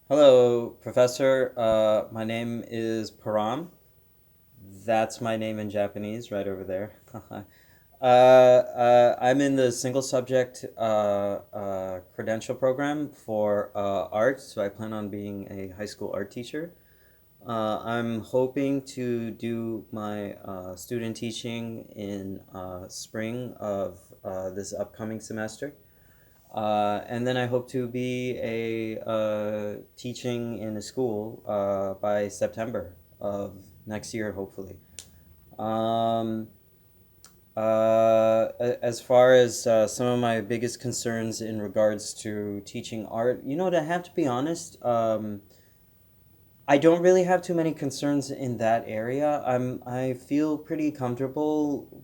Hello, Professor. My name is Param. That's my name in Japanese, right over there. I'm in the single subject credential program for art, so I plan on being a high school art teacher. I'm hoping to do my student teaching in spring of this upcoming semester. And then I hope to be a teaching in a school by September of next year, hopefully. Um, as far as some of my biggest concerns in regards to teaching art, to have to be honest, I don't really have too many concerns in that area. I feel pretty comfortable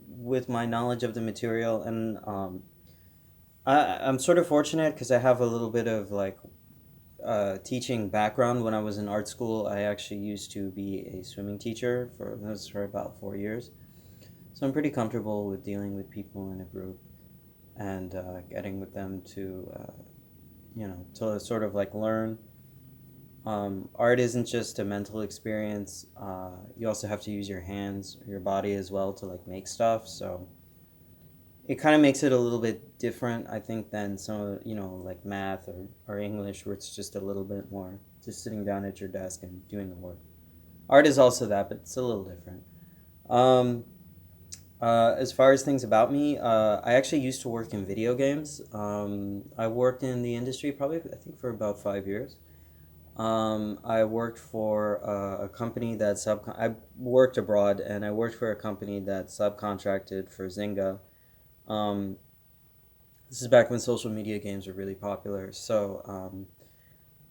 with my knowledge of the material, and I'm sort of fortunate because I have a little bit of like teaching background. When I was in art school, I actually used to be a swimming teacher for about 4 years. So I'm pretty comfortable with dealing with people in a group and getting with them to sort of like learn. Art isn't just a mental experience. You also have to use your hands, your body as well to like make stuff. So it kind of makes it a little bit different, I think, than some, like math or English, where it's just a little bit more just sitting down at your desk and doing the work. Art is also that, but it's a little different. Um, as far as things about me, I actually used to work in video games. I worked in the industry probably, I think, for about 5 years. I worked for a company that I worked abroad, and I worked for a company that subcontracted for Zynga. Um, This is back when social media games were really popular. So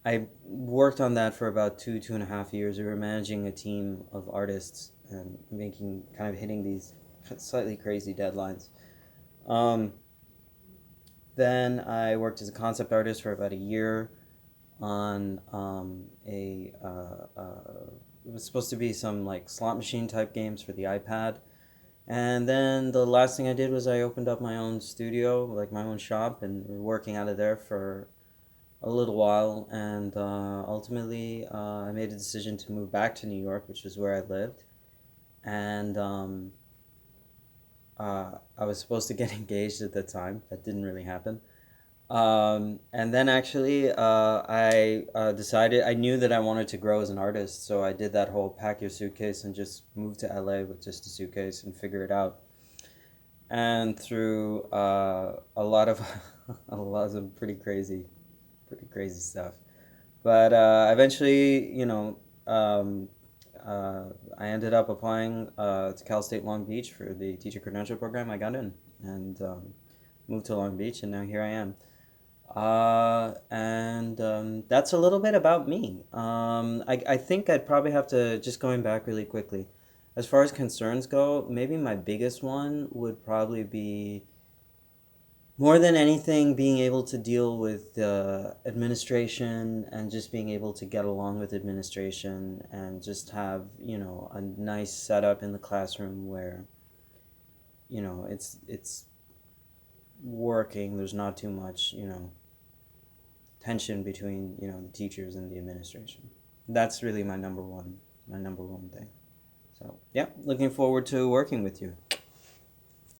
I worked on that for about 2.5 years. We were managing a team of artists and kind of hitting these slightly crazy deadlines. Um, then I worked as a concept artist for about a year on it was supposed to be some like slot machine type games for the iPad. And then the last thing I did was I opened up my own studio, like my own shop, and working out of there for a little while. And ultimately, I made a decision to move back to New York, which is where I lived. And I was supposed to get engaged at the time. That didn't really happen. And then actually, I decided I knew that I wanted to grow as an artist, so I did that whole pack your suitcase and just move to LA with just a suitcase and figure it out. And through a lot of a lot of pretty crazy stuff. But eventually, um, I ended up applying to Cal State Long Beach for the teacher credential program. I got in and moved to Long Beach, and now here I am. And that's a little bit about me. I think I'd probably have to, just going back really quickly, as far as concerns go, maybe my biggest one would probably be more than anything being able to deal with administration and just being able to get along with administration and just have, a nice setup in the classroom where, it's working. There's not too much, tension between the teachers and the administration. That's really my number one thing. So yeah, looking forward to working with you.